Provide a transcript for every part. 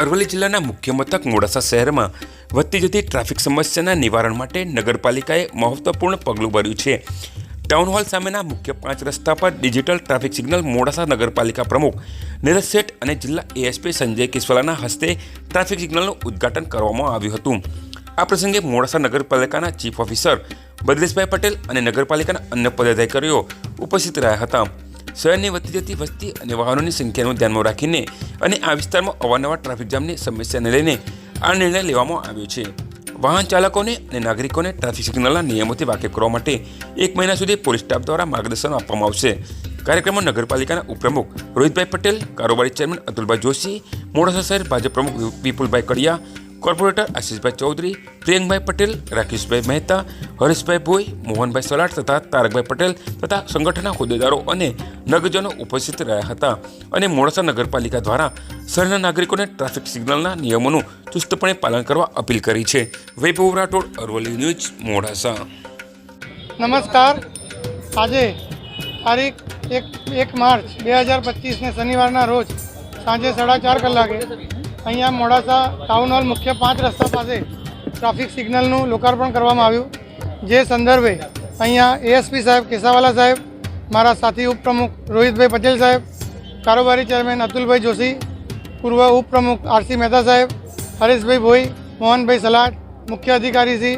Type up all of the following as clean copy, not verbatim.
અરવલ્લી જિલ્લાના મુખ્ય મથક મોડાસા શહેરમાં વધતી જતી ટ્રાફિક સમસ્યાના નિવારણ માટે નગરપાલિકાએ મહત્વપૂર્ણ પગલું ભર્યું છે। ટાઉન હોલ સામેના મુખ્ય 5 રસ્તા પર ડિજિટલ ટ્રાફિક સિગ્નલ મોડાસા નગરપાલિકા પ્રમુખ નીરજ શેઠ અને જિલ્લા એએસપી સંજય કિસ્વાલાના હસ્તે ટ્રાફિક સિગ્નલનું ઉદ્ઘાટન કરવામાં આવ્યું હતું। આ પ્રસંગે મોડાસા નગરપાલિકાના ચીફ ઓફિસર બદ્રેશભાઈ પટેલ અને નગરપાલિકાના અન્ય પદાધિકારીઓ ઉપસ્થિત રહ્યા હતા। શહેરની વધતી જતી વસ્તી અને વાહનોની સંખ્યાને ધ્યાનમાં રાખીને અને આ વિસ્તારમાં અવારનવાર ટ્રાફિક જામની સમસ્યાને લઈને આ નિર્ણય લેવામાં આવ્યો છે। વાહન ચાલકોને અને નાગરિકોને ટ્રાફિક સિગ્નલના નિયમોથી વાકેફ કરવા માટે 1 મહિના સુધી પોલીસ સ્ટાફ દ્વારા માર્ગદર્શન આપવામાં આવશે। કાર્યક્રમમાં નગરપાલિકાના ઉપપ્રમુખ રોહિતભાઈ પટેલ, કારોબારી ચેરમેન અતુલભાઈ જોશી, મોડાસા શહેર ભાજપ પ્રમુખ વિપુલભાઈ કડિયા, કોર્પોરેટર આશીષભાઈ ચૌધરી, પ્રિયંકભાઈ પટેલ, રાકેશભાઈ મહેતા, હરેશભાઈ ભોઈ, મોહનભાઈ સલાટ તથા તારકભાઈ પટેલ તથા સંગઠનના હોદ્દેદારો અને નગરજનો ઉપસ્થિત રહ્યા હતા અને મોડાસા નગરપાલિકા દ્વારા શહેરના નાગરિકોને ટ્રાફિક સિગ્નલના નિયમોનું ચુસ્તપણે પાલન કરવા અપીલ કરી છે। વૈભવ રાઠોડ, અરવલ્લી ન્યૂઝ, મોડાસા। નમસ્કાર। આજે તારીખ 1 માર્ચ 2025ને શનિવારના રોજ સાંજે 4:30 કલાકે અહીંયા મોડાસા ટાઉન હોલ મુખ્ય 5 રસ્તા પાસે ટ્રાફિક સિગ્નલનું લોકાર્પણ કરવામાં આવ્યું। જે સંદર્ભે અહીંયા એએસપી સાહેબ કેસાવાલા સાહેબ, મારા સાથી ઉપપ્રમુખ રોહિતભાઈ પટેલ સાહેબ, કારોબારી ચેરમેન અતુલભાઈ જોશી, પૂર્વ ઉપપ્રમુખ આરસી મહેતા સાહેબ, હરેશભાઈ ભોઈ, મોહનભાઈ સલાટ, મુખ્ય અધિકારી શ્રી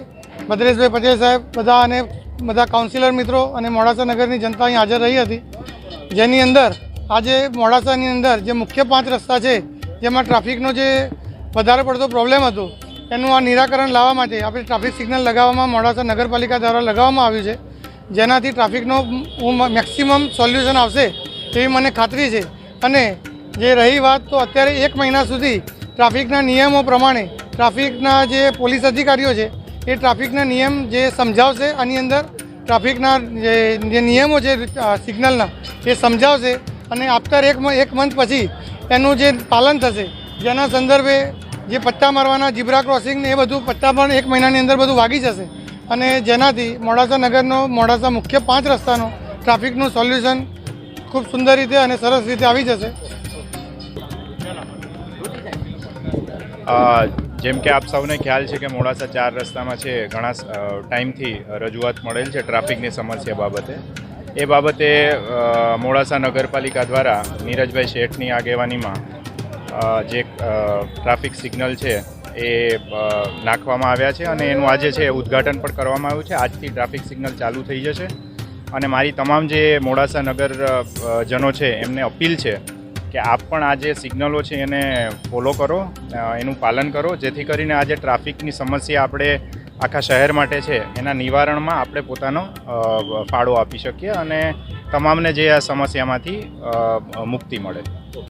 બદ્રેશભાઈ પટેલ સાહેબ, બધા કાઉન્સિલર મિત્રો અને મોડાસા નગરની જનતા અહીં હાજર રહી હતી। જેની અંદર આજે મોડાસાની અંદર જે મુખ્ય 5 રસ્તા છે જેમાં ટ્રાફિકનો જે વધારે પડતો પ્રોબ્લેમ હતો એનું આ નિરાકરણ લાવવા માટે આપણે ટ્રાફિક સિગ્નલ લગાવવામાં મોડાસા નગરપાલિકા દ્વારા લગાવવામાં આવ્યું છે, જેનાથી ટ્રાફિકનો મેક્સિમમ સોલ્યુશન આવશે એવી મને ખાતરી છે। અને જે રહી વાત તો અત્યારે 1 મહિના સુધી ટ્રાફિકના નિયમો પ્રમાણે ટ્રાફિકના જે પોલીસ અધિકારીઓ છે એ ટ્રાફિકના નિયમ જે સમજાવશે, આની અંદર ટ્રાફિકના જે નિયમો છે સિગ્નલના એ સમજાવશે અને આફ્ટર 1 મંથ પછી એનું જે પાલન થશે, જેના સંદર્ભે જે પટ્ટા મારવાના ઝીબ્રા ક્રોસિંગ ને એ બધું પટ્ટા પણ 1 મહિનાની અંદર બધું વાગી જશે અને જેનાથી મોડાસા નગરનો મોડાસા મુખ્ય 5 રસ્તાનો ટ્રાફિકનું સોલ્યુશન ખૂબ સુંદર રીતે અને સરસ રીતે આવી જશે। જેમ કે આપ સૌને ખ્યાલ છે કે મોડાસા 4 રસ્તામાં છે ઘણા ટાઈમથી રજૂઆત મળેલ છે ટ્રાફિકની સમસ્યા બાબતે। એ બાબતે મોડાસા નગરપાલિકા દ્વારા નીરજભાઈ શેઠની આગેવાનીમાં જે ટ્રાફિક સિગ્નલ છે એ નાખવામાં આવ્યા છે અને એનું આજે છે ઉદ્ઘાટન પણ કરવામાં આવ્યું છે। આજથી ટ્રાફિક સિગ્નલ ચાલુ થઈ જશે અને મારી તમામ જે મોડાસા નગરજનો છે એમને અપીલ છે કે આપ પણ આ જે સિગ્નલો છે એને ફોલો કરો, એનું પાલન કરો, જેથી કરીને આજે ટ્રાફિકની સમસ્યા આપણે આખા શહેર માટે છે એના નિવારણમાં આપણે પોતાનો ફાળો આપી શકીએ અને તમામને જે આ સમસ્યામાંથી મુક્તિ મળે।